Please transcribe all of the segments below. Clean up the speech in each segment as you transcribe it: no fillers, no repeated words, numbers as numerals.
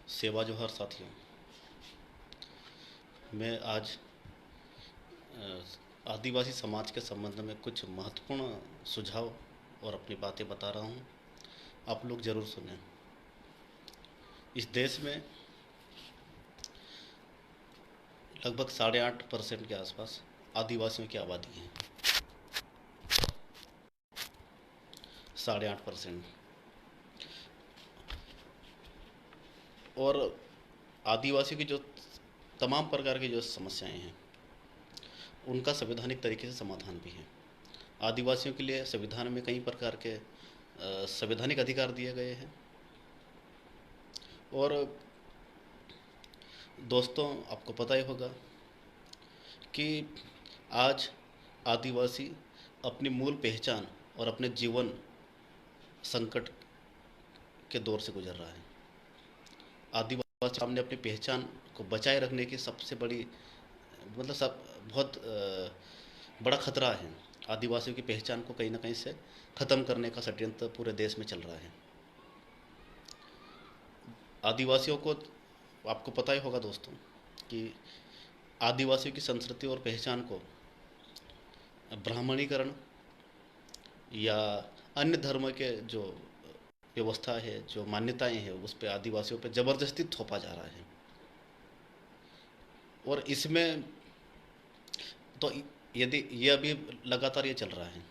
सेवा जोहर साथियों। मैं आज आदिवासी समाज के संबंध में कुछ महत्वपूर्ण सुझाव और अपनी बातें बता रहा हूँ। आप लोग ज़रूर सुनें। इस देश में लगभग 8.5% के आसपास आदिवासियों की आबादी है। 8.5%। और आदिवासियों की जो तमाम प्रकार की जो समस्याएं हैं उनका संवैधानिक तरीके से समाधान भी है। आदिवासियों के लिए संविधान में कई प्रकार के संवैधानिक अधिकार दिए गए हैं। और दोस्तों, आपको पता ही होगा कि आज आदिवासी अपनी मूल पहचान और अपने जीवन संकट के दौर से गुजर रहा है। आदिवासी सामने अपनी पहचान को बचाए रखने की सबसे बड़ी मतलब सब बहुत बड़ा खतरा है। आदिवासियों की पहचान को कहीं ना कहीं से ख़त्म करने का षड्यंत्र पूरे देश में चल रहा है। आदिवासियों को आपको पता ही होगा दोस्तों कि आदिवासियों की संस्कृति और पहचान को ब्राह्मणीकरण या अन्य धर्म के जो व्यवस्था है, जो मान्यताएं हैं, उस पर आदिवासियों पर ज़बरदस्ती थोपा जा रहा है। और इसमें तो यदि ये अभी लगातार ये चल रहा है,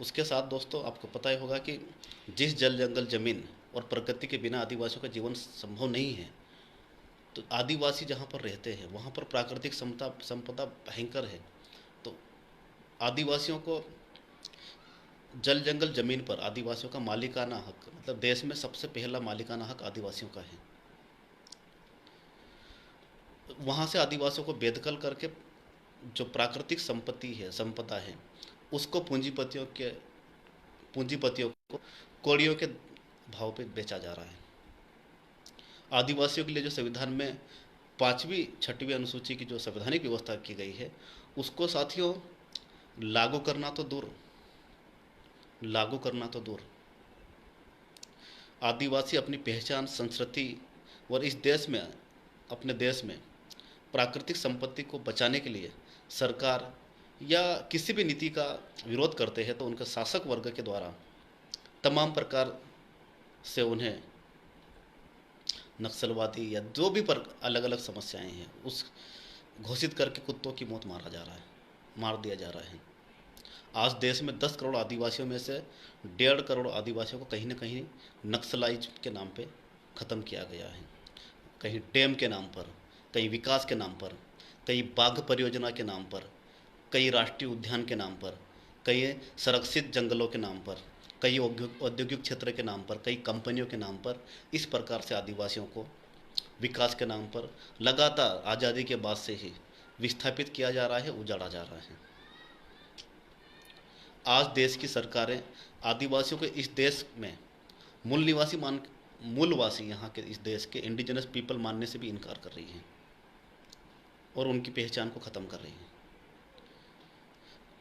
उसके साथ दोस्तों आपको पता ही होगा कि जिस जल जंगल ज़मीन और प्रकृति के बिना आदिवासियों का जीवन संभव नहीं है, तो आदिवासी जहाँ पर रहते हैं वहाँ पर प्राकृतिक संपदा भयंकर है। तो आदिवासियों को जल जंगल ज़मीन पर आदिवासियों का मालिकाना हक, मतलब देश में सबसे पहला मालिकाना हक आदिवासियों का है। वहाँ से आदिवासियों को बेदखल करके जो प्राकृतिक संपत्ति है, संपदा है, उसको पूंजीपतियों को कौड़ियों के भाव पे बेचा जा रहा है। आदिवासियों के लिए जो संविधान में 5वीं 6वीं अनुसूची की जो संवैधानिक व्यवस्था की गई है, उसको साथियों लागू करना तो दूर, आदिवासी अपनी पहचान, संस्कृति और इस देश में, अपने देश में प्राकृतिक संपत्ति को बचाने के लिए सरकार या किसी भी नीति का विरोध करते हैं तो उनके शासक वर्ग के द्वारा तमाम प्रकार से उन्हें नक्सलवादी या जो भी पर अलग अलग समस्याएं हैं उस घोषित करके कुत्तों की मौत मार दिया जा रहा है। आज देश में 10 करोड़ आदिवासियों में से 1.5 करोड़ आदिवासियों को कहीं ना कहीं नक्सलाइज के नाम पे ख़त्म किया गया है। कहीं डैम के नाम पर, कहीं विकास के नाम पर, कहीं बाघ परियोजना के नाम पर, कई राष्ट्रीय उद्यान के नाम पर, कई संरक्षित जंगलों के नाम पर, कई औद्योगिक क्षेत्र के नाम पर, कई कंपनियों के नाम पर, इस प्रकार से आदिवासियों को विकास के नाम पर लगातार आज़ादी के बाद से ही विस्थापित किया जा रहा है, उजाड़ा जा रहा है। आज देश की सरकारें आदिवासियों को इस देश में मूलवासी यहाँ के इस देश के इंडिजिनस पीपल मानने से भी इनकार कर रही हैं और उनकी पहचान को ख़त्म कर रही हैं।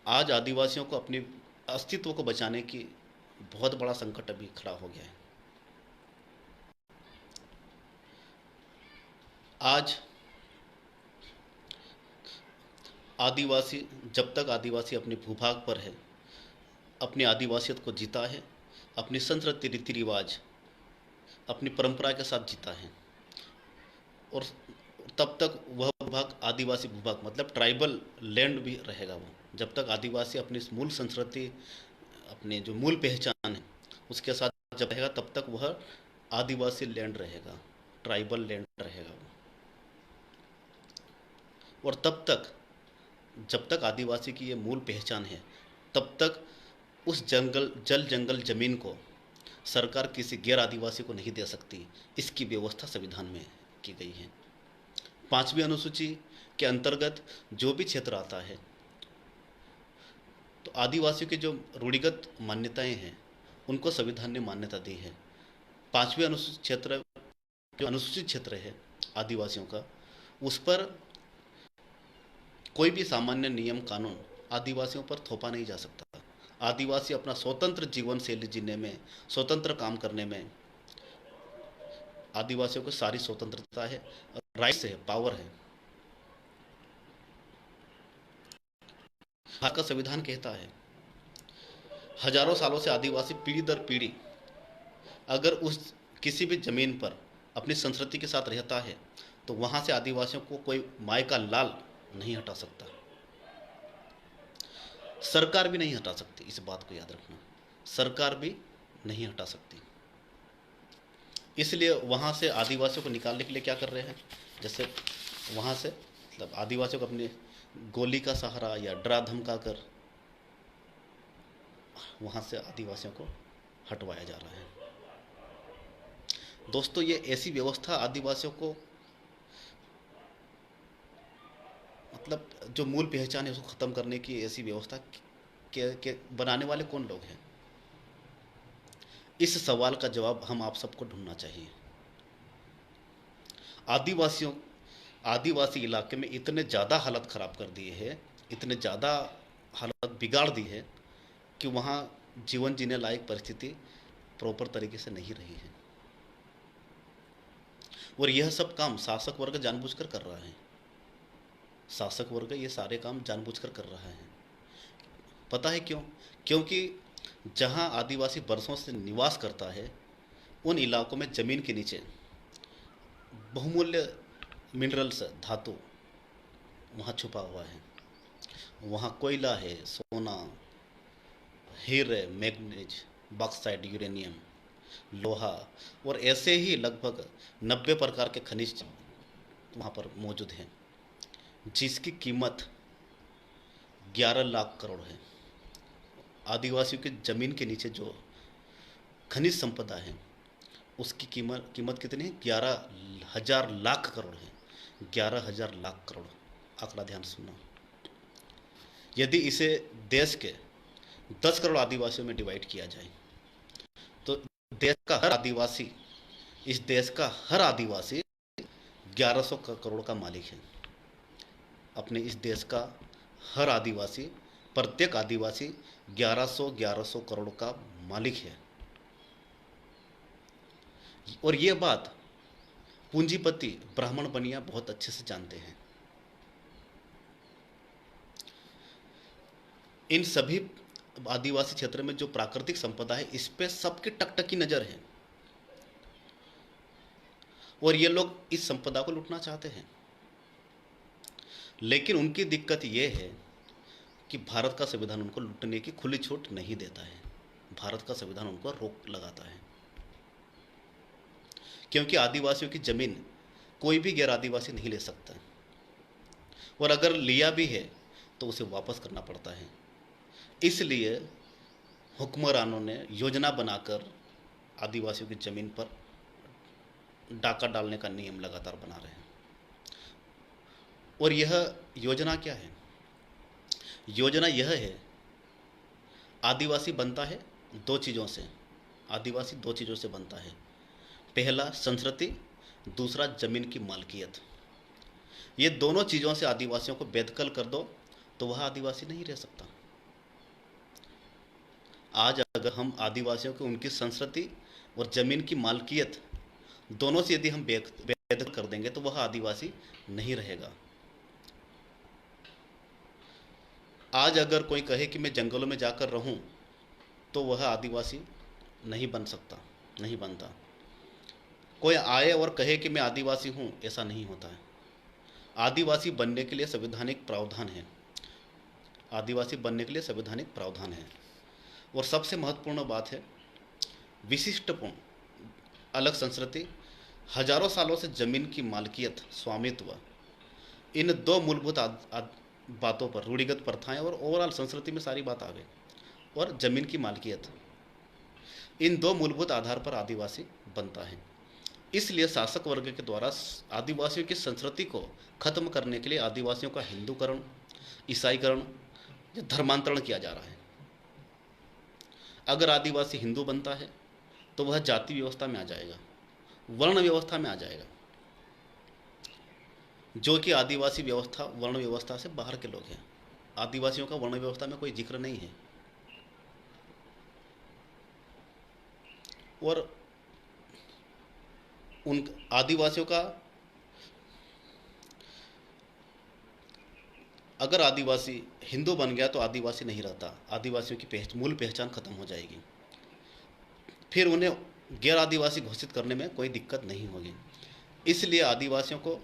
आज आदिवासियों को अपने अस्तित्व को बचाने की बहुत बड़ा संकट अभी खड़ा हो गया है। आज आदिवासी, जब तक आदिवासी अपने भूभाग पर है, अपनी आदिवासियत को जीता है, अपनी संस्कृति, रीति रिवाज, अपनी परंपरा के साथ जीता है, और तब तक वह भूभाग आदिवासी भूभाग मतलब ट्राइबल लैंड भी रहेगा। वो जब तक आदिवासी अपनी मूल संस्कृति, अपने जो मूल पहचान है उसके साथ जब रहेगा, तब तक वह आदिवासी लैंड रहेगा, ट्राइबल लैंड रहेगा वो। और तब तक, जब तक आदिवासी की ये मूल पहचान है, तब तक उस जल जंगल जमीन को सरकार किसी गैर आदिवासी को नहीं दे सकती। इसकी व्यवस्था संविधान में की गई है। 5वीं अनुसूची के अंतर्गत जो भी क्षेत्र आता है, तो आदिवासियों की जो रूढ़िगत मान्यताएं हैं उनको संविधान ने मान्यता दी है। 5वीं अनुसूचित क्षेत्र, जो अनुसूचित क्षेत्र है आदिवासियों का, उस पर कोई भी सामान्य नियम कानून आदिवासियों पर थोपा नहीं जा सकता। आदिवासी अपना स्वतंत्र जीवन शैली जीने में, स्वतंत्र काम करने में आदिवासियों को सारी स्वतंत्रता है, राइट्स है, पावर है। भारत का संविधान कहता है हजारों सालों से आदिवासी पीढ़ी दर पीढ़ी अगर उस किसी भी जमीन पर अपनी संस्कृति के साथ रहता है तो वहां से आदिवासियों को कोई माय का लाल नहीं हटा सकता, सरकार भी नहीं हटा सकती। इस बात को याद रखना, सरकार भी नहीं हटा सकती। इसलिए वहां से आदिवासियों को निकालने के लिए क्या कर रहे हैं, जैसे वहां से मतलब आदिवासियों को अपने गोली का सहारा या डरा धमका कर वहां से आदिवासियों को हटवाया जा रहा है। दोस्तों, ये ऐसी व्यवस्था आदिवासियों को मतलब जो मूल पहचान है उसको ख़त्म करने की ऐसी व्यवस्था के बनाने वाले कौन लोग हैं? इस सवाल का जवाब हम आप सबको ढूंढना चाहिए। आदिवासियों आदिवासी इलाके में इतने ज़्यादा हालत ख़राब कर दिए हैं, इतने ज़्यादा हालत बिगाड़ दी है कि वहाँ जीवन जीने लायक परिस्थिति प्रॉपर तरीके से नहीं रही है। और यह सब काम शासक वर्ग जानबूझकर कर रहा है। शासक वर्ग ये सारे काम जानबूझकर कर रहा है। पता है क्यों? क्योंकि जहां आदिवासी बरसों से निवास करता है उन इलाकों में ज़मीन के नीचे बहुमूल्य मिनरल्स, धातु वहाँ छुपा हुआ है। वहाँ कोयला है, सोना, हीरे, मैग्नीज, बॉक्साइट, यूरेनियम, लोहा और ऐसे ही लगभग 90 प्रकार के खनिज वहाँ पर मौजूद हैं, जिसकी कीमत 11 लाख करोड़ है। आदिवासियों की ज़मीन के नीचे जो खनिज संपदा है उसकी कीमत कितनी है? 11,000 लाख करोड़ है। 11,000 लाख करोड़, आंकड़ा ध्यान सुनना। यदि इसे देश के 10 करोड़ आदिवासियों में डिवाइड किया जाए तो देश का हर आदिवासी इस देश का हर आदिवासी 1100 करोड़ का मालिक है। अपने इस देश का हर आदिवासी, प्रत्येक आदिवासी 1100 करोड़ का मालिक है। और ये बात पूंजीपति ब्राह्मण बनिया बहुत अच्छे से जानते हैं। इन सभी आदिवासी क्षेत्र में जो प्राकृतिक संपदा है इस पे सबकी टकटकी नजर है और ये लोग इस संपदा को लूटना चाहते हैं। लेकिन उनकी दिक्कत ये है कि भारत का संविधान उनको लूटने की खुली छूट नहीं देता है। भारत का संविधान उनको रोक लगाता है, क्योंकि आदिवासियों की जमीन कोई भी गैर आदिवासी नहीं ले सकता, और अगर लिया भी है तो उसे वापस करना पड़ता है। इसलिए हुक्मरानों ने योजना बनाकर आदिवासियों की ज़मीन पर डाका डालने का नियम लगातार बना रहे हैं। और यह योजना क्या है? योजना यह है, आदिवासी बनता है दो चीज़ों से। आदिवासी दो चीज़ों से बनता है। पहला संस्कृति, दूसरा ज़मीन की मालकियत। ये दोनों चीज़ों से आदिवासियों को बेदखल कर दो तो वह आदिवासी नहीं रह सकता। आज अगर हम आदिवासियों को उनकी संस्कृति और ज़मीन की मालकियत दोनों से यदि हम बेदखल कर देंगे तो वह आदिवासी नहीं रहेगा। आज अगर कोई कहे कि मैं जंगलों में जाकर रहूं तो वह आदिवासी नहीं बन सकता, नहीं बनता। कोई आए और कहे कि मैं आदिवासी हूं, ऐसा नहीं होता है। आदिवासी बनने के लिए संवैधानिक प्रावधान है। आदिवासी बनने के लिए संवैधानिक प्रावधान है। और सबसे महत्वपूर्ण बात है विशिष्टपूर्ण अलग संस्कृति, हजारों सालों से जमीन की मालकियत, स्वामित्व। इन दो मूलभूत बातों पर, रूढ़िगत प्रथाएं और ओवरऑल संस्कृति में सारी बात आ गई, और जमीन की मालकियत, इन दो मूलभूत आधार पर आदिवासी बनता है। इसलिए शासक वर्ग के द्वारा आदिवासियों की संस्कृति को खत्म करने के लिए आदिवासियों का हिंदूकरण, ईसाईकरण या धर्मांतरण किया जा रहा है। अगर आदिवासी हिंदू बनता है तो वह जाति व्यवस्था में आ जाएगा, वर्ण व्यवस्था में आ जाएगा, जो कि आदिवासी व्यवस्था वर्ण व्यवस्था से बाहर के लोग हैं। आदिवासियों का वर्ण व्यवस्था में कोई जिक्र नहीं है। और उन आदिवासियों का, अगर आदिवासी हिंदू बन गया तो आदिवासी नहीं रहता, आदिवासियों की मूल पहचान खत्म हो जाएगी। फिर उन्हें गैर आदिवासी घोषित करने में कोई दिक्कत नहीं होगी। इसलिए आदिवासियों को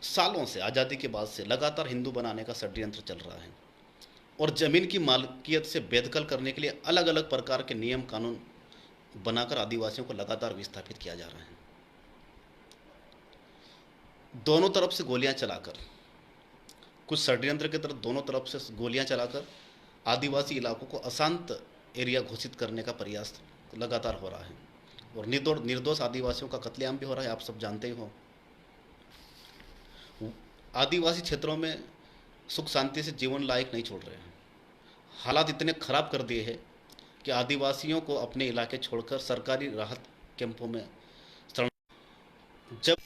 सालों से, आज़ादी के बाद से लगातार हिंदू बनाने का षड्यंत्र चल रहा है, और ज़मीन की मालिकियत से बेदखल करने के लिए अलग अलग प्रकार के नियम कानून बनाकर आदिवासियों को लगातार विस्थापित किया जा रहा है। दोनों तरफ से गोलियां चलाकर, कुछ षड्यंत्र के तरफ दोनों तरफ से गोलियां चलाकर आदिवासी इलाकों को अशांत एरिया घोषित करने का प्रयास लगातार हो रहा है, और निर्दोष आदिवासियों का कत्लेआम भी हो रहा है, आप सब जानते ही हो। आदिवासी क्षेत्रों में सुख शांति से जीवन लायक नहीं छोड़ रहे हैं। हालात इतने खराब कर दिए हैं कि आदिवासियों को अपने इलाके छोड़कर सरकारी राहत कैंपों में शरण, जब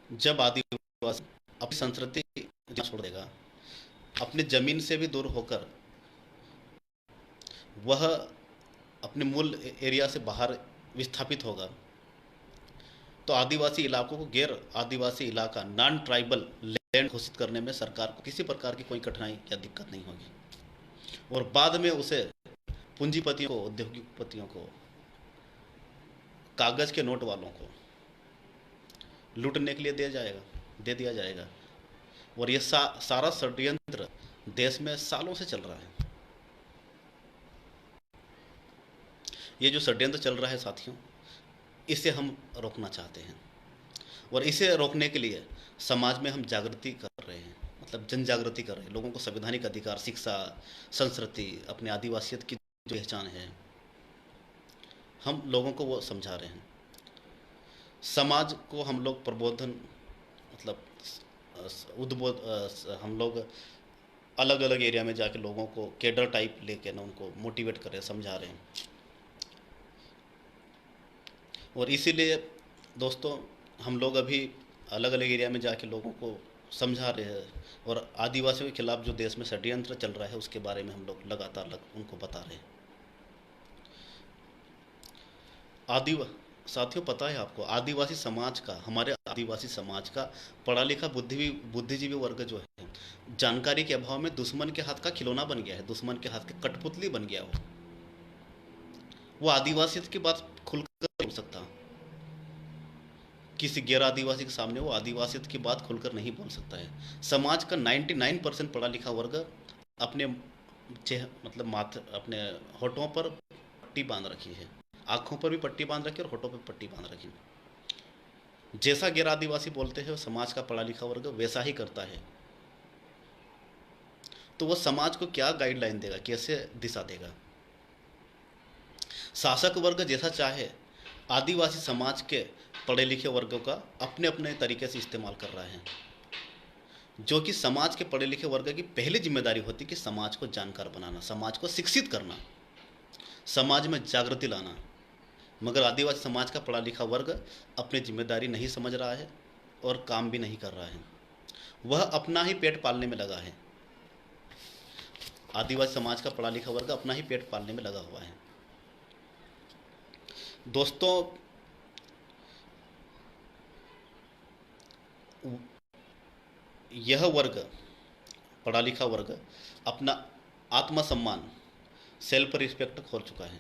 जब आदिवासी अपनी संस्कृति छोड़ देगा, अपनी जमीन से भी दूर होकर वह अपने मूल एरिया से बाहर विस्थापित होगा, तो आदिवासी इलाकों को गैर आदिवासी इलाका, नॉन ट्राइबल लैंड घोषित करने में सरकार को किसी प्रकार की कोई कठिनाई या दिक्कत नहीं होगी, और बाद में उसे पूंजीपतियों को, उद्योगपतियों को, कागज के नोट वालों को लूटने के लिए दे दिया जाएगा। और ये सारा षड्यंत्र देश में सालों से चल रहा है। ये जो षड्यंत्र चल रहा है साथियों, इसे हम रोकना चाहते हैं, और इसे रोकने के लिए समाज में हम जागृति कर रहे हैं, मतलब जन जागृति कर रहे हैं। लोगों को संवैधानिक अधिकार, शिक्षा, संस्कृति, अपने आदिवासियत की जो पहचान है, हम लोगों को वो समझा रहे हैं। समाज को हम लोग प्रबोधन, मतलब हम लोग अलग अलग एरिया में जाके लोगों को कैडर टाइप लेके ना उनको मोटिवेट कर रहे हैं, समझा रहे हैं। और इसीलिए दोस्तों हम लोग अभी अलग अलग एरिया में जाके लोगों को समझा रहे हैं, और आदिवासियों के खिलाफ जो देश में षड्यंत्र चल रहा है उसके बारे में हम लोग लगातार उनको बता रहे हैं। साथियों, पता है आपको, आदिवासी समाज का, हमारे आदिवासी समाज का पढ़ा लिखा बुद्धिजीवी वर्ग जो है, जानकारी के अभाव में दुश्मन के हाथ का खिलौना बन गया है, दुश्मन के हाथ की कठपुतली बन गया वो आदिवासियत की बात खुलकर नहीं बोल सकता। किसी गैर आदिवासी के सामने वो आदिवासियत की बात खुलकर नहीं बोल सकता है। समाज का 99% पढ़ा लिखा वर्ग अपने मतलब माथे, अपने होठों पर पट्टी बांध रखी है, आंखों पर भी पट्टी बांध रखी है और होठों पर पट्टी बांध रखी है। जैसा गैर आदिवासी बोलते हैं समाज का पढ़ा लिखा वर्ग वैसा ही करता है। तो वो समाज को क्या गाइडलाइन देगा, कैसे दिशा देगा? शासक वर्ग जैसा चाहे आदिवासी समाज के पढ़े लिखे वर्गों का अपने अपने तरीके से इस्तेमाल कर रहा है, जो कि समाज के पढ़े लिखे वर्ग की पहली जिम्मेदारी होती कि समाज को जानकार बनाना, समाज को शिक्षित करना, समाज में जागृति लाना। मगर आदिवासी समाज का पढ़ा लिखा वर्ग अपनी जिम्मेदारी नहीं समझ रहा है और काम भी नहीं कर रहा है, वह अपना ही पेट पालने में लगा है। आदिवासी समाज का पढ़ा लिखा वर्ग अपना ही पेट पालने में लगा हुआ है। दोस्तों, यह वर्ग, पढ़ा लिखा वर्ग, अपना आत्मसम्मान, सेल्फ रिस्पेक्ट खो चुका है।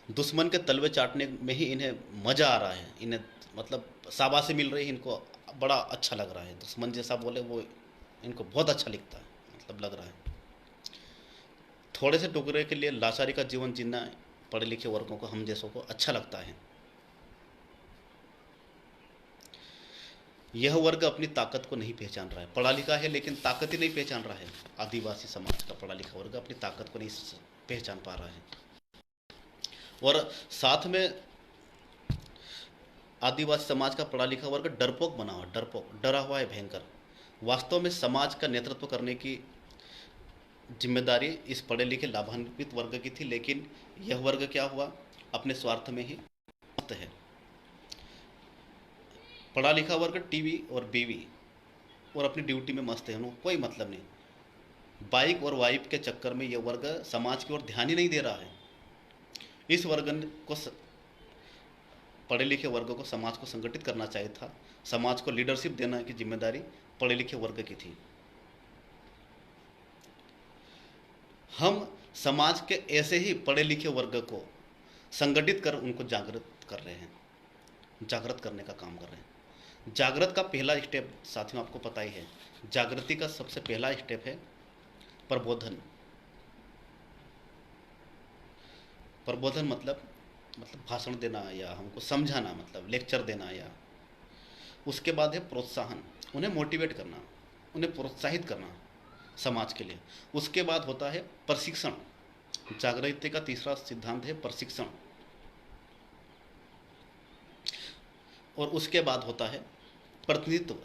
दुश्मन के तलवे चाटने में ही इन्हें मज़ा आ रहा है, इन्हें मतलब शाबाशी मिल रही है, इनको बड़ा अच्छा लग रहा है। दुश्मन जैसा बोले वो इनको बहुत अच्छा लिखता है, मतलब लग रहा है। थोड़े से टुकड़े के लिए लाचारी का जीवन जीना पढ़े लिखे वर्गों को, हम जैसों को अच्छा लगता है। यह वर्ग अपनी ताकत को नहीं पहचान रहा है। पढ़ा लिखा है लेकिन ताकत ही नहीं पहचान रहा है। आदिवासी समाज का पढ़ा लिखा वर्ग अपनी ताकत को नहीं पहचान पा रहा है। और साथ में आदिवासी समाज का पढ़ा लिखा वर्ग डरपोक बना हुआ, डरा हुआ है भयंकर। वास्तव में समाज का नेतृत्व करने की जिम्मेदारी इस पढ़े लिखे लाभान्वित वर्ग की थी, लेकिन यह वर्ग क्या हुआ, अपने स्वार्थ में ही मस्त है। पढ़ा लिखा वर्ग टीवी और बीवी और अपनी ड्यूटी में मस्त है, उनको कोई मतलब नहीं। बाइक और वाइफ के चक्कर में यह वर्ग समाज की ओर ध्यान ही नहीं दे रहा है। इस वर्ग को पढ़े लिखे वर्ग को समाज को संगठित करना चाहिए था। समाज को लीडरशिप देना की जिम्मेदारी पढ़े लिखे वर्ग की थी। हम समाज के ऐसे ही पढ़े लिखे वर्ग को संगठित कर उनको जागृत कर रहे हैं, जागृत करने का काम कर रहे हैं। जागृत का पहला स्टेप साथियों आपको पता ही है, जागृति का सबसे पहला स्टेप है प्रबोधन। प्रबोधन मतलब भाषण देना या हमको समझाना, मतलब लेक्चर देना, या उसके बाद है प्रोत्साहन, उन्हें मोटिवेट करना, उन्हें प्रोत्साहित करना समाज के लिए। उसके बाद होता है प्रशिक्षण। जागृति का तीसरा सिद्धांत है प्रशिक्षण। और उसके बाद होता है प्रतिनिधित्व।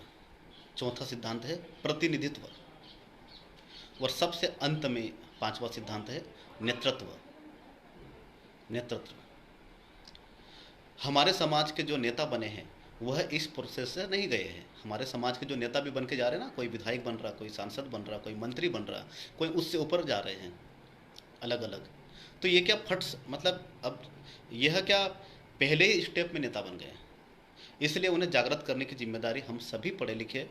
चौथा सिद्धांत है प्रतिनिधित्व। और सबसे अंत में पांचवा सिद्धांत है नेतृत्व। नेतृत्व। हमारे समाज के जो नेता बने हैं वह इस प्रोसेस से नहीं गए हैं। हमारे समाज के जो नेता भी बन के जा रहे हैं ना, कोई विधायक बन रहा, कोई सांसद बन रहा, कोई मंत्री बन रहा, कोई उससे ऊपर जा रहे हैं अलग अलग। तो ये क्या फट मतलब अब यह क्या पहले ही स्टेप में नेता बन गए? इसलिए उन्हें जागृत करने की जिम्मेदारी हम सभी पढ़े लिखे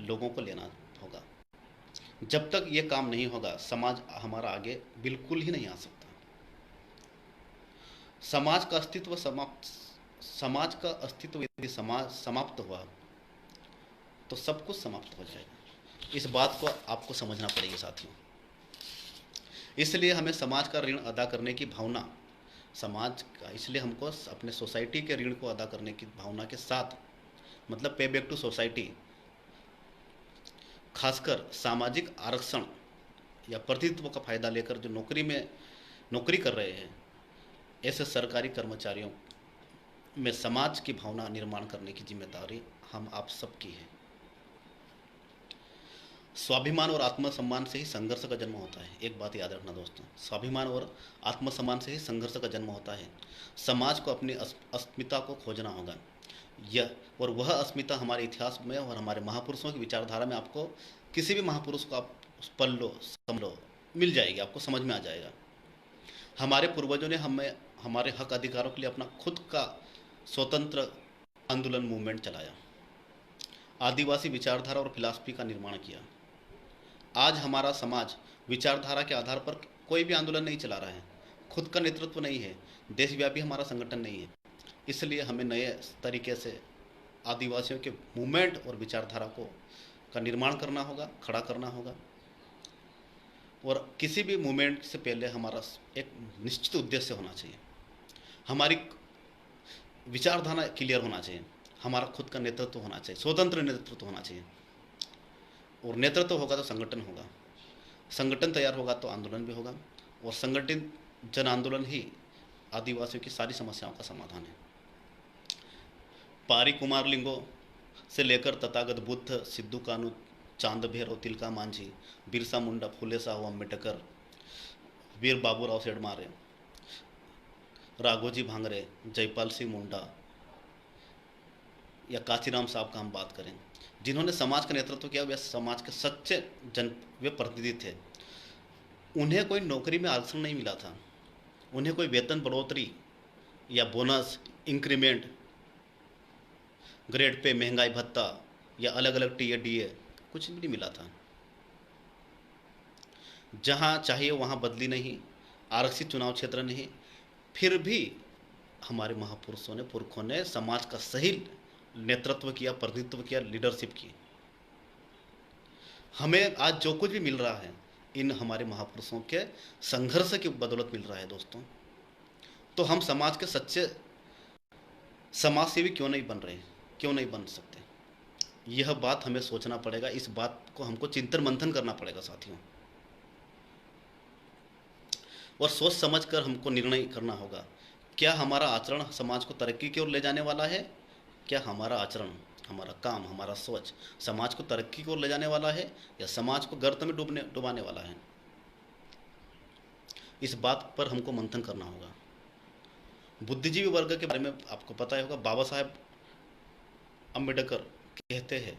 लोगों को लेना होगा। जब तक ये काम नहीं होगा समाज हमारा आगे बिल्कुल ही नहीं आ सकता। समाज का अस्तित्व यदि समाज समाप्त हुआ तो सब कुछ समाप्त हो जाएगा। इस बात को आपको समझना पड़ेगी साथियों। इसलिए हमें समाज का ऋण अदा करने की भावना, समाज का, इसलिए हमको अपने सोसाइटी के ऋण को अदा करने की भावना के साथ, मतलब पे बैक टू सोसाइटी, खासकर सामाजिक आरक्षण या प्रतिनिधित्व का फायदा लेकर जो नौकरी कर रहे हैं ऐसे सरकारी कर्मचारियों में समाज की भावना निर्माण करने की जिम्मेदारी हम आप सबकी है। स्वाभिमान और आत्मसम्मान से ही संघर्ष का जन्म होता है। एक बात याद रखना दोस्तों, स्वाभिमान और आत्मसम्मान से ही संघर्ष का जन्म होता है। समाज को अपनी अस्मिता को खोजना होगा। यह और वह अस्मिता हमारे इतिहास में और हमारे महापुरुषों की विचारधारा में, आपको किसी भी महापुरुष को आप पढ़ लो, समझ लो, मिल जाएगी, आपको समझ में आ जाएगा। हमारे पूर्वजों ने हमें हमारे हक अधिकारों के लिए अपना खुद का स्वतंत्र आंदोलन मूवमेंट चलाया, आदिवासी विचारधारा और फिलॉसफी का निर्माण किया। आज हमारा समाज विचारधारा के आधार पर कोई भी आंदोलन नहीं चला रहा है, खुद का नेतृत्व नहीं है, देशव्यापी हमारा संगठन नहीं है। इसलिए हमें नए तरीके से आदिवासियों के मूवमेंट और विचारधारा का निर्माण करना होगा, खड़ा करना होगा। और किसी भी मूवमेंट से पहले हमारा एक निश्चित उद्देश्य होना चाहिए, हमारी विचारधारा क्लियर होना चाहिए, हमारा खुद का नेतृत्व होना चाहिए, स्वतंत्र नेतृत्व होना चाहिए। और नेतृत्व होगा तो संगठन होगा, संगठन तैयार होगा तो आंदोलन भी होगा। और संगठित जन आंदोलन ही आदिवासियों की सारी समस्याओं का समाधान है। पारी कुमार लिंगो से लेकर तथागत बुद्ध, सिद्धू कानू, चांद भैरव, तिलका मांझी, बिरसा मुंडा, फुले साहू अम्बेडकर, वीर बाबूराव सेठमारे, राघोजी भांगरे, जयपाल सिंह मुंडा या काशीराम साहब का हम बात करें, जिन्होंने समाज का नेतृत्व किया, वे समाज के सच्चे वे प्रतिनिधि थे। उन्हें कोई नौकरी में आरक्षण नहीं मिला था, उन्हें कोई वेतन बढ़ोतरी या बोनस, इंक्रीमेंट, ग्रेड पे, महंगाई भत्ता या अलग अलग टीए डीए कुछ भी नहीं मिला था। जहाँ चाहिए वहाँ बदली नहीं, आरक्षित चुनाव क्षेत्र नहीं, फिर भी हमारे महापुरुषों ने, पुरखों ने समाज का सही नेतृत्व किया, प्रतिनिधित्व किया, लीडरशिप की। हमें आज जो कुछ भी मिल रहा है इन हमारे महापुरुषों के संघर्ष की बदौलत मिल रहा है दोस्तों। तो हम समाज के सच्चे समाज सेवी क्यों नहीं बन रहे, क्यों नहीं बन सकते? यह बात हमें सोचना पड़ेगा, इस बात को हमको चिंतन मंथन करना पड़ेगा साथियों। और सोच समझ कर हमको निर्णय करना होगा, क्या हमारा आचरण समाज को तरक्की की ओर ले जाने वाला है? क्या हमारा आचरण, हमारा काम, हमारा सोच समाज को तरक्की की ओर ले जाने वाला है या समाज को गर्त में डुबाने वाला है? इस बात पर हमको मंथन करना होगा। बुद्धिजीवी वर्ग के बारे में आपको पता ही होगा, बाबा साहेब अम्बेडकर कहते हैं,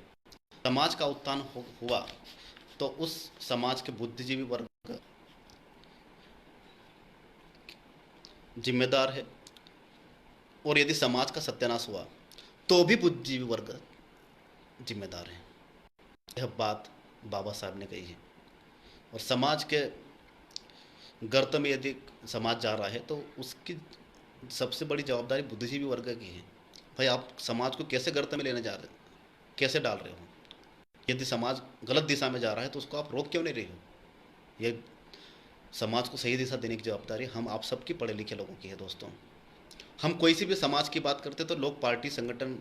समाज का उत्थान हुआ तो उस समाज के बुद्धिजीवी वर्ग जिम्मेदार है, और यदि समाज का सत्यानाश हुआ तो भी बुद्धिजीवी वर्ग जिम्मेदार है। यह बात बाबा साहब ने कही है। और समाज के गर्त में यदि समाज जा रहा है तो उसकी सबसे बड़ी जवाबदारी बुद्धिजीवी वर्ग की है। भाई, आप समाज को कैसे गर्त में लेने जा रहे हो, कैसे डाल रहे हो? यदि समाज गलत दिशा में जा रहा है तो उसको आप रोक क्यों नहीं रहे हो? ये समाज को सही दिशा देने की जवाबदारी हम आप सबकी, पढ़े लिखे लोगों की है। दोस्तों, हम कोई सी भी समाज की बात करते तो लोग पार्टी, संगठन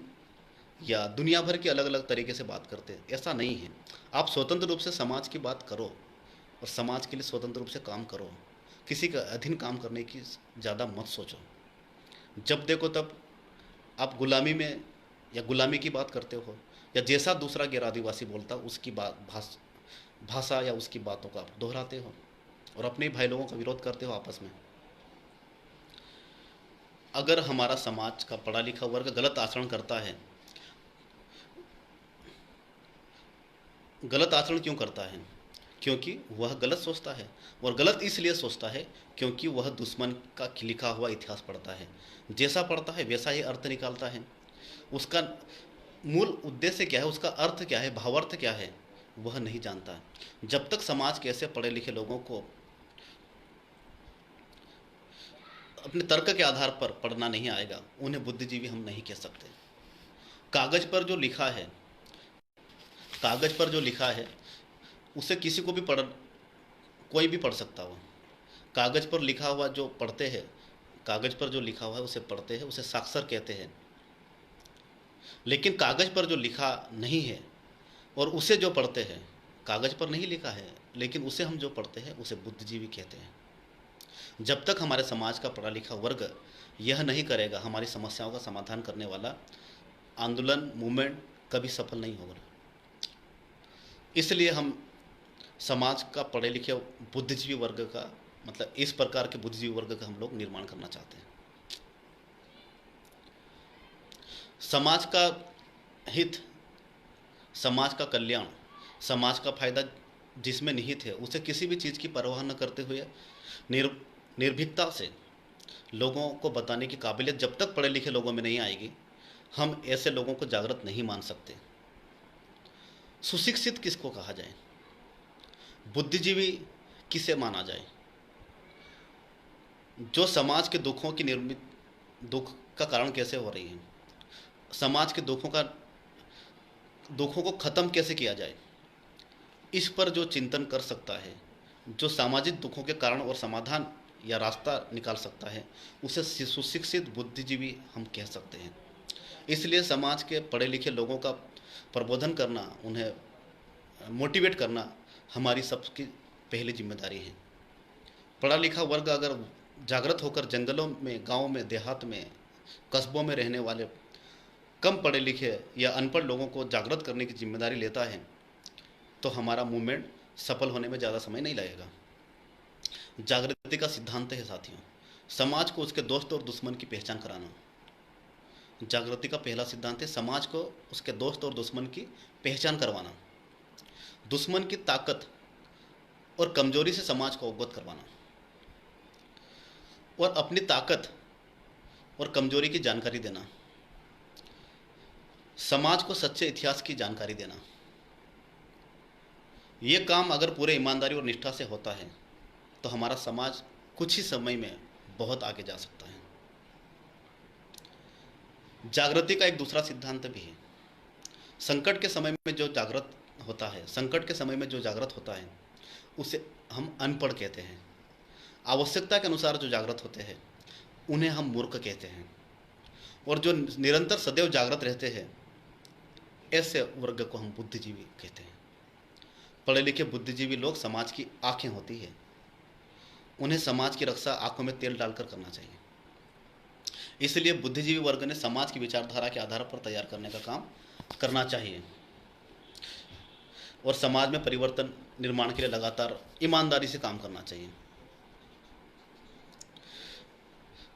या दुनिया भर के अलग अलग तरीके से बात करते हैं। ऐसा नहीं है। आप स्वतंत्र रूप से समाज की बात करो और समाज के लिए स्वतंत्र रूप से काम करो। किसी का अधीन काम करने की ज़्यादा मत सोचो। जब देखो तब आप गुलामी में या गुलामी की बात करते हो, या जैसा दूसरा गैर आदिवासी बोलता उसकी भाषा या उसकी बातों का आप दोहराते हो और अपने भाई लोगों का विरोध करते हो आपस में। अगर हमारा समाज का पढ़ा लिखा वर्ग गलत आचरण करता है, गलत आचरण क्यों करता है? क्योंकि वह गलत सोचता है, और गलत इसलिए सोचता है क्योंकि वह दुश्मन का लिखा हुआ इतिहास पढ़ता है। जैसा पढ़ता है वैसा ही अर्थ निकालता है। उसका मूल उद्देश्य क्या है, उसका अर्थ क्या है, भावार्थ क्या है, वह नहीं जानता। जब तक समाज के ऐसे पढ़े लिखे लोगों को अपने तर्क के आधार पर पढ़ना नहीं आएगा, उन्हें बुद्धिजीवी हम नहीं कह सकते। कागज पर जो लिखा है, कागज पर जो लिखा है उसे किसी को भी कोई भी पढ़ सकता हो। कागज पर लिखा हुआ जो पढ़ते हैं, कागज पर जो लिखा हुआ है उसे पढ़ते हैं, उसे साक्षर कहते हैं। लेकिन कागज पर जो लिखा नहीं है और उसे जो पढ़ते हैं, कागज पर नहीं लिखा है लेकिन उसे हम जो पढ़ते हैं उसे बुद्धिजीवी कहते हैं। जब तक हमारे समाज का पढ़ा लिखा वर्ग यह नहीं करेगा, हमारी समस्याओं का समाधान करने वाला आंदोलन, मूवमेंट कभी सफल नहीं होगा। इसलिए हम समाज का पढ़े लिखे बुद्धिजीवी वर्ग का, मतलब इस प्रकार के बुद्धिजीवी वर्ग का हम लोग निर्माण करना चाहते हैं। समाज का हित, समाज का कल्याण, समाज का फायदा जिसमें निहित है उसे किसी भी चीज़ की परवाह न करते हुए निर्भीकता से लोगों को बताने की काबिलियत जब तक पढ़े लिखे लोगों में नहीं आएगी, हम ऐसे लोगों को जागृत नहीं मान सकते। सुशिक्षित किसको कहा जाए, बुद्धिजीवी किसे माना जाए? जो समाज के दुखों की दुख का कारण कैसे हो रही है, समाज के दुखों को ख़त्म कैसे किया जाए, इस पर जो चिंतन कर सकता है, जो सामाजिक दुखों के कारण और समाधान या रास्ता निकाल सकता है, उसे सुशिक्षित बुद्धिजीवी हम कह सकते हैं। इसलिए समाज के पढ़े लिखे लोगों का प्रबोधन करना, उन्हें मोटिवेट करना हमारी सबकी पहली जिम्मेदारी है। पढ़ा लिखा वर्ग अगर जागृत होकर जंगलों में, गाँव में, देहात में, कस्बों में रहने वाले कम पढ़े लिखे या अनपढ़ लोगों को जागृत करने की जिम्मेदारी लेता है तो हमारा मूवमेंट सफल होने में ज़्यादा समय नहीं लगेगा। जागृति का सिद्धांत है साथियों, समाज को उसके दोस्त और दुश्मन की पहचान कराना। जागृति का पहला सिद्धांत है समाज को उसके दोस्त और दुश्मन की पहचान करवाना, दुश्मन की ताकत और कमजोरी से समाज को अवगत करवाना, और अपनी ताकत और कमजोरी की जानकारी देना, समाज को सच्चे इतिहास की जानकारी देना। ये काम अगर पूरे ईमानदारी और निष्ठा से होता है तो हमारा समाज कुछ ही समय में बहुत आगे जा सकता है। जागृति का एक दूसरा सिद्धांत भी है, संकट के समय में जो जागृत होता है, संकट के समय में जो जागृत होता है उसे हम अनपढ़ कहते हैं। आवश्यकता के अनुसार जो जागृत होते हैं उन्हें हम मूर्ख कहते हैं, और जो निरंतर सदैव जागृत रहते हैं ऐसे वर्ग को हम बुद्धिजीवी कहते हैं। पढ़े लिखे बुद्धिजीवी लोग समाज की आंखें होती है, उन्हें समाज की रक्षा आंखों में तेल डालकर करना चाहिए। इसलिए बुद्धिजीवी वर्ग ने समाज की विचारधारा के आधार पर तैयार करने का काम करना चाहिए और समाज में परिवर्तन निर्माण के लिए लगातार ईमानदारी से काम करना चाहिए।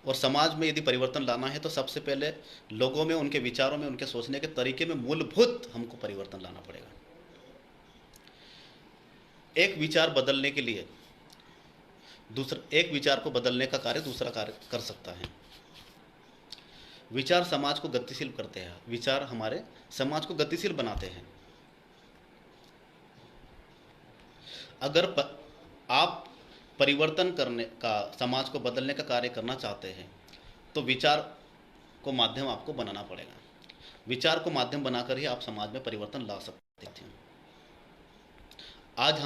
और समाज में यदि परिवर्तन लाना है तो सबसे पहले लोगों में, उनके विचारों में, उनके सोचने के तरीके में मूलभूत हमको परिवर्तन लाना पड़ेगा। एक विचार बदलने के लिए दूसरा, एक विचार को बदलने का कार्य दूसरा कार्य कर सकता है। विचार समाज को गतिशील करते हैं, विचार हमारे समाज को गतिशील बनाते हैं। अगर आप परिवर्तन करने का, समाज को बदलने का कार्य करना चाहते हैं तो विचार को माध्यम आपको बनाना पड़ेगा। विचार को माध्यम बनाकर ही आप समाज में परिवर्तन ला सकते हैं। आज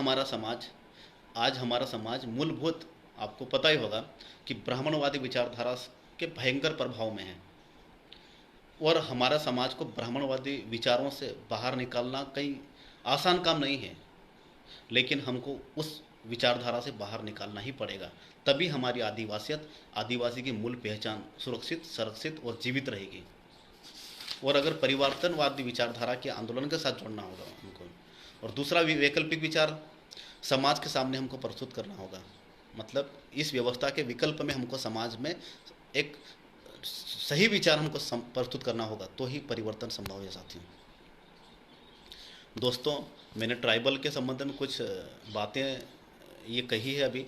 हमारा समाज मूलभूत, आपको पता ही होगा कि ब्राह्मणवादी विचारधारा के भयंकर प्रभाव में है, और हमारा समाज को ब्राह्मणवादी विचारों से बाहर निकालना कहीं आसान काम नहीं है, लेकिन हमको उस विचारधारा से बाहर निकालना ही पड़ेगा। तभी हमारी आदिवासी की मूल पहचान सुरक्षित, संरक्षित और जीवित रहेगी। और अगर परिवर्तनवादी विचारधारा के आंदोलन के साथ जोड़ना होगा हमको, और दूसरा वैकल्पिक विचार समाज के सामने हमको प्रस्तुत करना होगा। मतलब इस व्यवस्था के विकल्प में हमको समाज में एक सही विचार हमको प्रस्तुत करना होगा, तो ही परिवर्तन संभव है साथियों। दोस्तों, मैंने ट्राइबल के संबंध में कुछ बातें ये कही है अभी,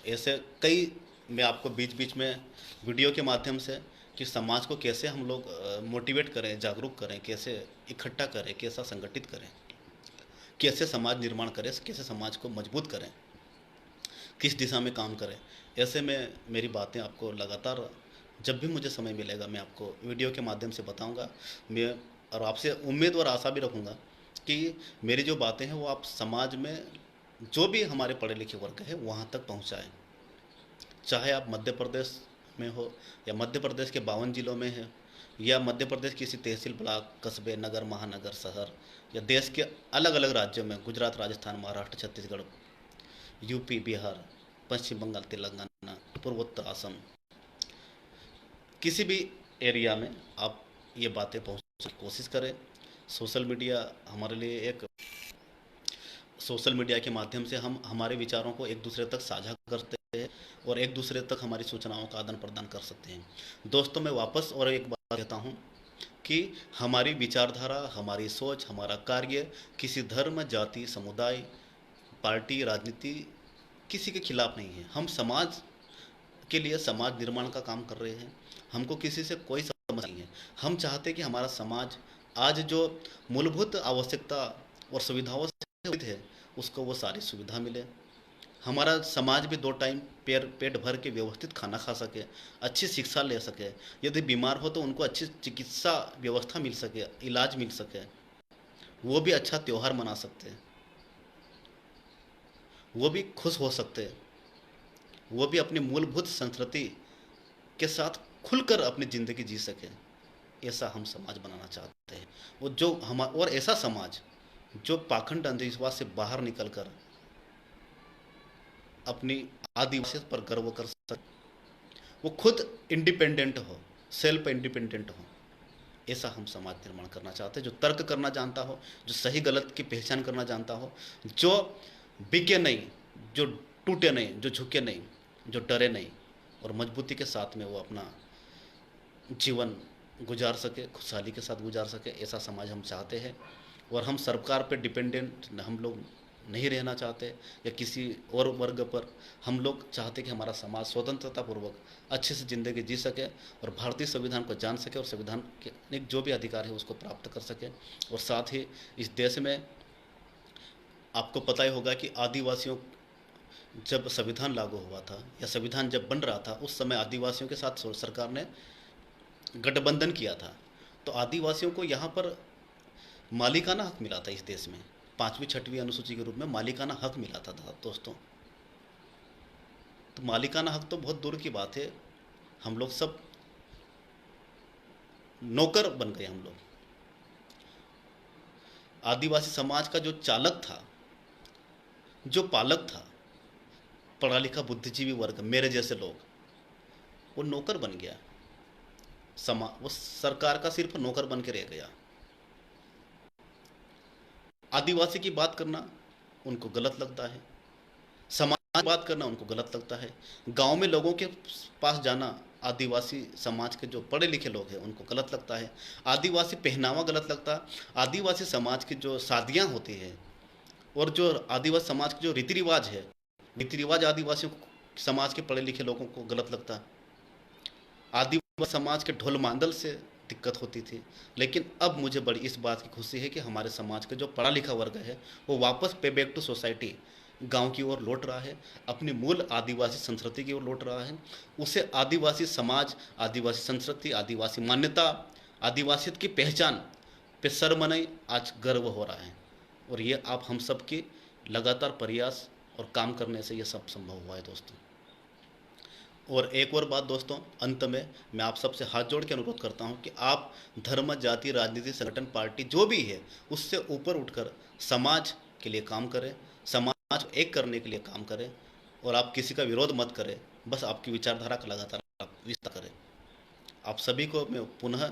ऐसे कई मैं आपको बीच बीच में वीडियो के माध्यम से कि समाज को कैसे हम लोग मोटिवेट करें, जागरूक करें, कैसे इकट्ठा करें, कैसा संगठित करें, कैसे समाज निर्माण करें, कैसे समाज को मजबूत करें, किस दिशा में काम करें, ऐसे में मेरी बातें आपको लगातार जब भी मुझे समय मिलेगा मैं आपको वीडियो के माध्यम से बताऊंगा। मैं और आपसे उम्मीद और आशा भी रखूंगा कि मेरी जो बातें हैं वो आप समाज में जो भी हमारे पढ़े लिखे वर्ग है वहाँ तक पहुँचाएँ। चाहे आप मध्य प्रदेश में हो, या मध्य प्रदेश के 52 जिलों में है, या मध्य प्रदेश किसी तहसील, ब्लॉक, कस्बे, नगर, महानगर, शहर, या देश के अलग अलग राज्यों में, गुजरात, राजस्थान, महाराष्ट्र, छत्तीसगढ़, यूपी, बिहार, पश्चिम बंगाल, तेलंगाना, पूर्वोत्तर असम, किसी भी एरिया में आप ये बातें पहुँचने की कोशिश करें। सोशल मीडिया हमारे लिए एक, सोशल मीडिया के माध्यम से हम हमारे विचारों को एक दूसरे तक साझा करते हैं और एक दूसरे तक हमारी सूचनाओं का आदान प्रदान कर सकते हैं। दोस्तों, मैं वापस और एक बात कहता हूँ कि हमारी विचारधारा, हमारी सोच, हमारा कार्य किसी धर्म, जाति, समुदाय, पार्टी, राजनीति किसी के खिलाफ नहीं है। हम समाज के लिए समाज निर्माण का काम कर रहे हैं। हमको किसी से कोई समस्या नहीं है। हम चाहते हैं कि हमारा समाज आज जो मूलभूत आवश्यकता और सुविधाओं से वंचित है उसको वो सारी सुविधा मिले। हमारा समाज भी 2 टाइम पेट भर के व्यवस्थित खाना खा सके, अच्छी शिक्षा ले सके, यदि बीमार हो तो उनको अच्छी चिकित्सा व्यवस्था मिल सके, इलाज मिल सके, वो भी अच्छा त्यौहार मना सकते हैं, वो भी खुश हो सकते हैं, वो भी अपनी मूलभूत संस्कृति के साथ खुलकर अपनी ज़िंदगी जी सके। ऐसा हम समाज बनाना चाहते हैं। वो जो हम, और ऐसा समाज जो पाखंड अंधविश्वास से बाहर निकलकर अपनी आदिवासियत पर गर्व कर सके, वो खुद इंडिपेंडेंट हो, सेल्फ इंडिपेंडेंट हो। ऐसा हम समाज निर्माण करना चाहते हैं, जो तर्क करना जानता हो, जो सही गलत की पहचान करना जानता हो, जो बिके नहीं, जो टूटे नहीं, जो झुके नहीं, जो डरे नहीं, और मजबूती के साथ में वो अपना जीवन गुजार सके, खुशहाली के साथ गुजार सके। ऐसा समाज हम चाहते हैं। और हम सरकार पे डिपेंडेंट हम लोग नहीं रहना चाहते, या किसी और वर्ग पर। हम लोग चाहते कि हमारा समाज स्वतंत्रतापूर्वक अच्छे से ज़िंदगी जी सके और भारतीय संविधान को जान सके, और संविधान के जो भी अधिकार है उसको प्राप्त कर सके। और साथ ही इस देश में आपको पता ही होगा कि आदिवासियों, जब संविधान लागू हुआ था या संविधान जब बन रहा था, उस समय आदिवासियों के साथ सरकार ने गठबंधन किया था। तो आदिवासियों को यहाँ पर मालिकाना हक मिला था। इस देश में 5वीं 6वीं अनुसूची के रूप में मालिकाना हक मिला था दोस्तों। तो मालिकाना हक तो बहुत दूर की बात है, हम लोग सब नौकर बन गए। हम लोग, आदिवासी समाज का जो चालक था, जो पालक था, पढ़ा लिखा बुद्धिजीवी वर्ग, मेरे जैसे लोग, वो नौकर बन गया। वो सरकार का सिर्फ नौकर बन के रह गया। आदिवासी की बात करना उनको गलत लगता है, समाज की बात करना उनको गलत लगता है, गांव में लोगों के पास जाना आदिवासी समाज के जो पढ़े लिखे लोग हैं उनको गलत लगता है। आदिवासी पहनावा गलत लगता है। आदिवासी समाज की जो शादियां होती है और जो आदिवासी समाज के जो रीति रिवाज है, रीति रिवाज आदिवासियों समाज के पढ़े लिखे लोगों को गलत लगता। आदिवासी समाज के ढोल मांदल से दिक्कत होती थी, लेकिन अब मुझे बड़ी इस बात की खुशी है कि हमारे समाज का जो पढ़ा लिखा वर्ग है वो वापस पे बैक टू सोसाइटी, गांव की ओर लौट रहा है, अपनी मूल आदिवासी संस्कृति की ओर लौट रहा है। उसे आदिवासी समाज, आदिवासी संस्कृति, आदिवासी मान्यता, आदिवासियत की पहचान पे सरमनई आज गर्व हो रहा है। और ये आप हम सब की लगातार प्रयास और काम करने से ये सब संभव हुआ है दोस्तों। और एक और बात दोस्तों, अंत में मैं आप सबसे हाथ जोड़ के अनुरोध करता हूं कि आप धर्म, जाति, राजनीति, संगठन, पार्टी जो भी है उससे ऊपर उठकर समाज के लिए काम करें, समाज को एक करने के लिए काम करें, और आप किसी का विरोध मत करें, बस आपकी विचारधारा का लगातार आप विस्तार करें। आप सभी को मैं पुनः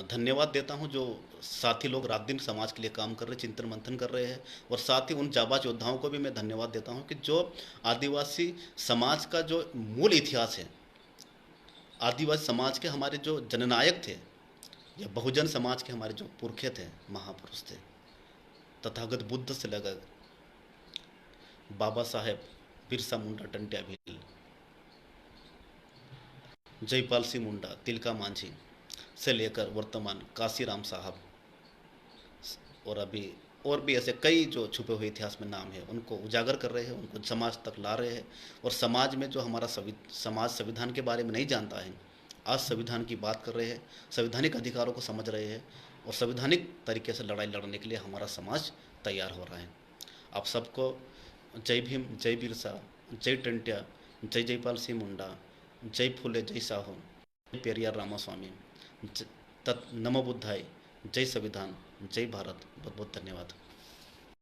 धन्यवाद देता हूं, जो साथी लोग रात दिन समाज के लिए काम कर रहे, चिंतन मंथन कर रहे हैं। और साथ ही उन जाबाज योद्धाओं को भी मैं धन्यवाद देता हूं कि जो आदिवासी समाज का जो मूल इतिहास है, आदिवासी समाज के हमारे जो जननायक थे या बहुजन समाज के हमारे जो पुरखे थे, महापुरुष थे, तथागत बुद्ध से लगा बाबा साहेब बिरसा मुंडा टंट्या भील, जयपाल सिंह मुंडा, तिलका मांझी से लेकर वर्तमान काशीराम साहब, और अभी और भी ऐसे कई जो छुपे हुए इतिहास में नाम है, उनको उजागर कर रहे हैं, उनको समाज तक ला रहे हैं। और समाज में जो हमारा समाज संविधान के बारे में नहीं जानता है, आज संविधान की बात कर रहे हैं, संवैधानिक अधिकारों को समझ रहे हैं, और संवैधानिक तरीके से लड़ाई लड़ने के लिए हमारा समाज तैयार हो रहा है। आप सबको जय भीम, जय बिरसा, जय टंट्या, जय जयपाल सिंह मुंडा, जय फुले, जय साहू, जय पेरियार रामास्वामी, नमो बुद्धाय, जय संविधान, जय भारत। बहुत बहुत धन्यवाद।